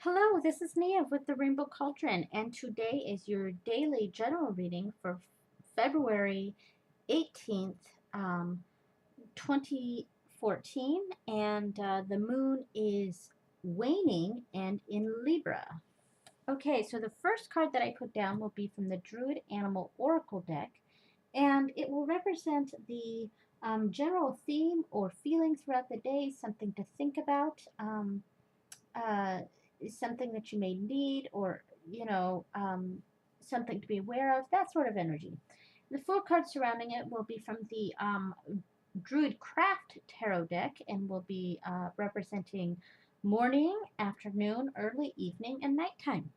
Hello, this is Nia with the Rainbow Cauldron, and today is your daily general reading for February 18th, 2014, and the moon is waning and in Libra. Okay, so the first card that I put down will be from the Druid Animal Oracle deck, and it will represent the general theme or feeling throughout the day, something to think about. Uh, Something that you may need, or something to be aware of, that sort of energy. The four cards surrounding it will be from the DruidCraft Tarot deck and will be representing morning, afternoon, early evening, and nighttime.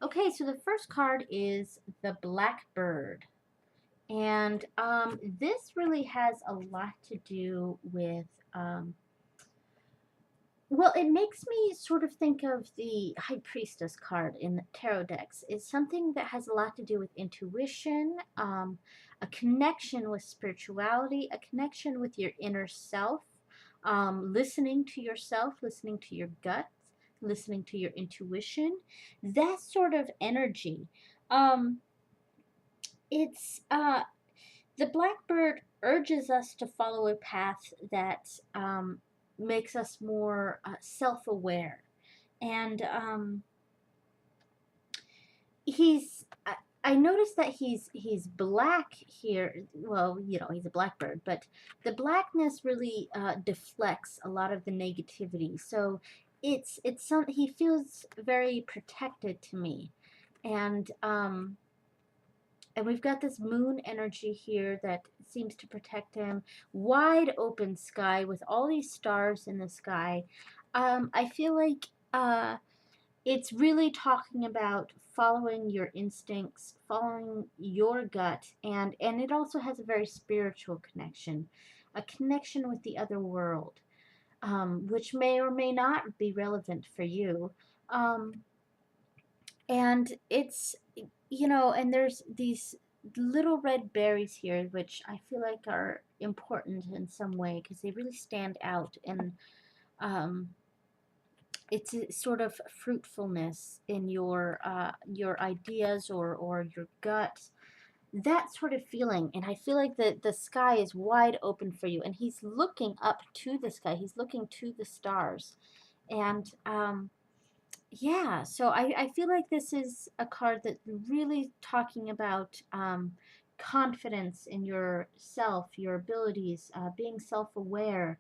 Okay, so the first card is the Blackbird. And this really has a lot to do with well, it makes me sort of think of the High Priestess card in the tarot decks. It's something that has a lot to do with intuition, a connection with spirituality, a connection with your inner self, listening to yourself, listening to your gut, listening to your intuition, that sort of energy. Um, it's The Blackbird urges us to follow a path that makes us more self-aware, and I noticed that he's black here. Well, he's a blackbird, but the blackness really deflects a lot of the negativity. So he feels very protected to me, and we've got this moon energy here that seems to protect him. Wide open sky with all these stars in the sky. I feel like it's really talking about following your instincts, following your gut, and it also has a very spiritual connection, a connection with the other world, which may or may not be relevant for you. Um, and it's and there's these little red berries here which I feel like are important in some way because they really stand out, and um, it's a sort of fruitfulness in your ideas or your gut, that sort of feeling. And I feel like the sky is wide open for you, and he's looking up to the sky, he's looking to the stars, and yeah, so I feel like this is a card that really talking about confidence in yourself, your abilities, being self-aware,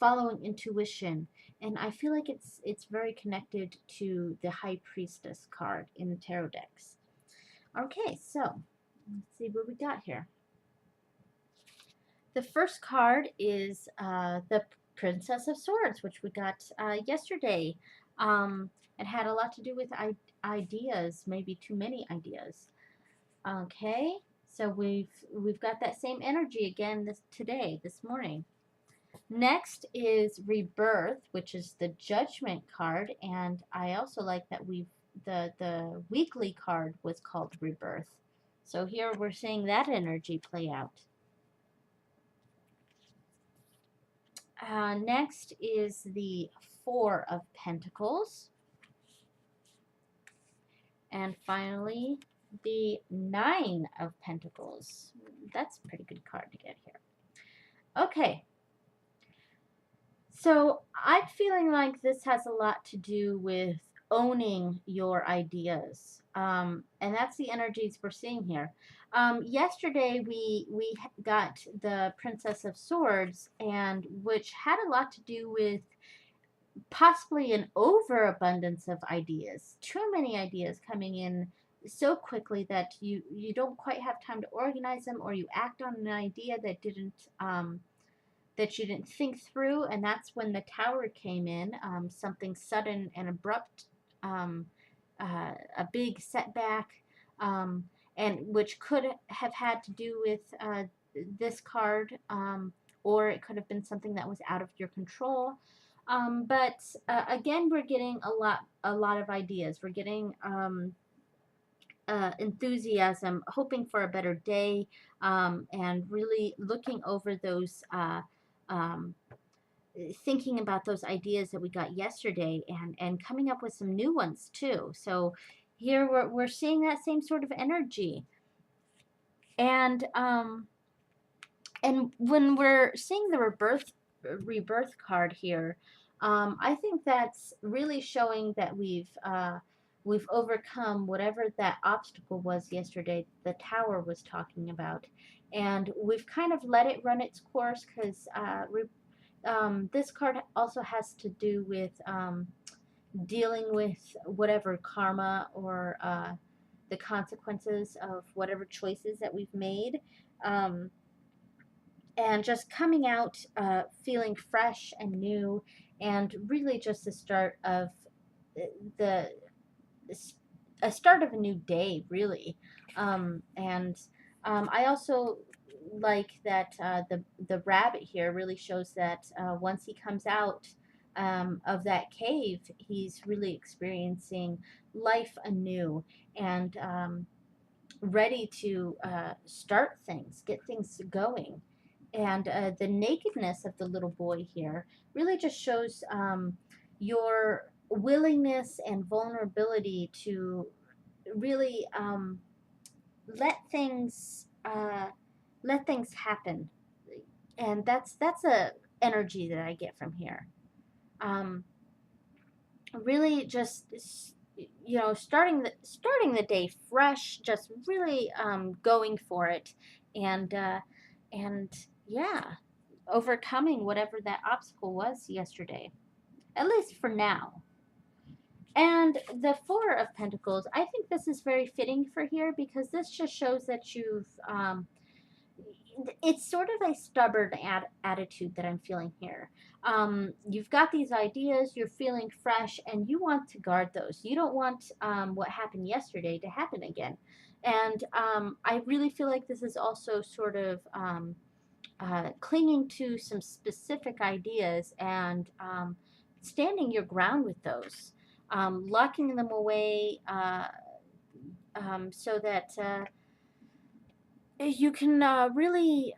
following intuition, and I feel like it's very connected to the High Priestess card in the tarot decks. Okay, so let's see what we got here. The first card is the Princess of Swords, which we got yesterday. It had a lot to do with ideas, maybe too many ideas. Okay, so we've got that same energy again this morning. Next is Rebirth, which is the Judgment card, and I also like that the weekly card was called Rebirth. So here we're seeing that energy play out. Next is the Four of Pentacles. And finally, the Nine of Pentacles. That's a pretty good card to get here. Okay. So I'm feeling like this has a lot to do with owning your ideas. And that's the energies we're seeing here. Yesterday we got the Princess of Swords, and which had a lot to do with possibly an overabundance of ideas, too many ideas coming in so quickly that you don't quite have time to organize them, or you act on an idea that you didn't think through, and that's when the Tower came in, something sudden and abrupt, a big setback, and which could have had to do with this card, or it could have been something that was out of your control. But again, we're getting a lot of ideas. We're getting enthusiasm, hoping for a better day, and really looking over those um, thinking about those ideas that we got yesterday and coming up with some new ones too. So here we're seeing that same sort of energy. And when we're seeing the rebirth card here, I think that's really showing that we've overcome whatever that obstacle was yesterday. The tower was talking about, and we've kind of let it run its course because this card also has to do with dealing with whatever karma or the consequences of whatever choices that we've made. Um, and just coming out feeling fresh and new, and really just the start of the a start of a new day, really. And I also like that the rabbit here really shows that once he comes out of that cave, he's really experiencing life anew, and ready to start things, get things going. And the nakedness of the little boy here really just shows your willingness and vulnerability to really let things let things happen. And that's a energy that I get from here. Um, really just starting the day fresh, just really going for it, and and yeah, overcoming whatever that obstacle was yesterday, at least for now. And the Four of Pentacles, I think this is very fitting for here, because this just shows that it's sort of a stubborn attitude that I'm feeling here. You've got these ideas, you're feeling fresh, and you want to guard those. You don't want what happened yesterday to happen again. And I really feel like this is also sort of clinging to some specific ideas and standing your ground with those, locking them away so that you can really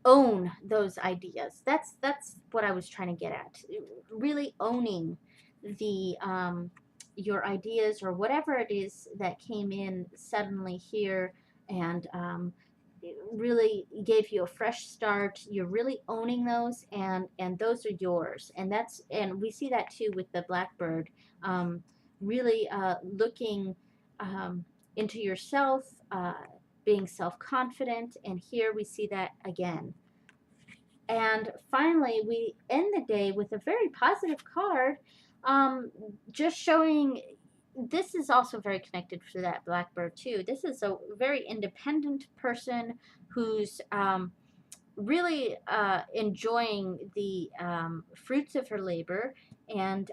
own those ideas. That's what I was trying to get at. Really owning the your ideas, or whatever it is that came in suddenly here, and it really gave you a fresh start. You're really owning those, and those are yours. And we see that too with the blackbird, really looking into yourself. Being self-confident, and here we see that again. And finally, we end the day with a very positive card, just showing this is also very connected to that blackbird too. This is a very independent person who's really enjoying the fruits of her labor, and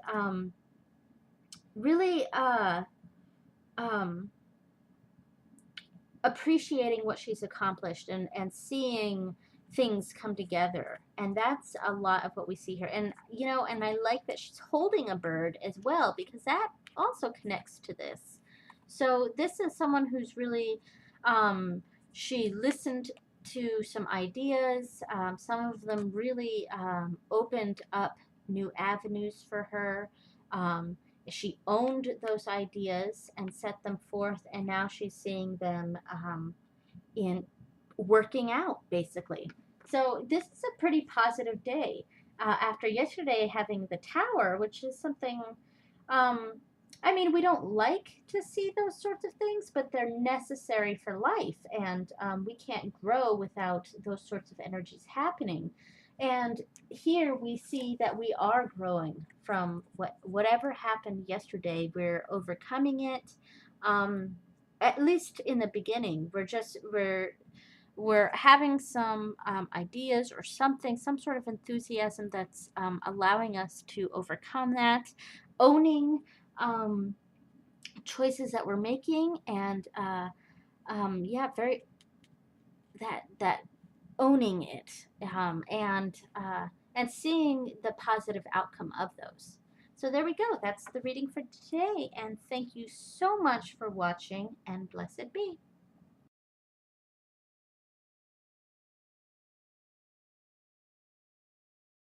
really um, appreciating what she's accomplished, and seeing things come together. And that's a lot of what we see here. And and I like that she's holding a bird as well, because that also connects to this. So this is someone who's really she listened to some ideas. Some of them really opened up new avenues for her. She owned those ideas and set them forth, and now she's seeing them in working out, basically. So this is a pretty positive day after yesterday having the tower, which is something. Um, I mean, we don't like to see those sorts of things, but they're necessary for life, and we can't grow without those sorts of energies happening. And here we see that we are growing from whatever happened yesterday. We're overcoming it. At least in the beginning, we're having some ideas or something, some sort of enthusiasm that's allowing us to overcome that, owning choices that we're making, and yeah, very that owning it, and seeing the positive outcome of those. So there we go. That's the reading for today, and thank you so much for watching, and blessed be.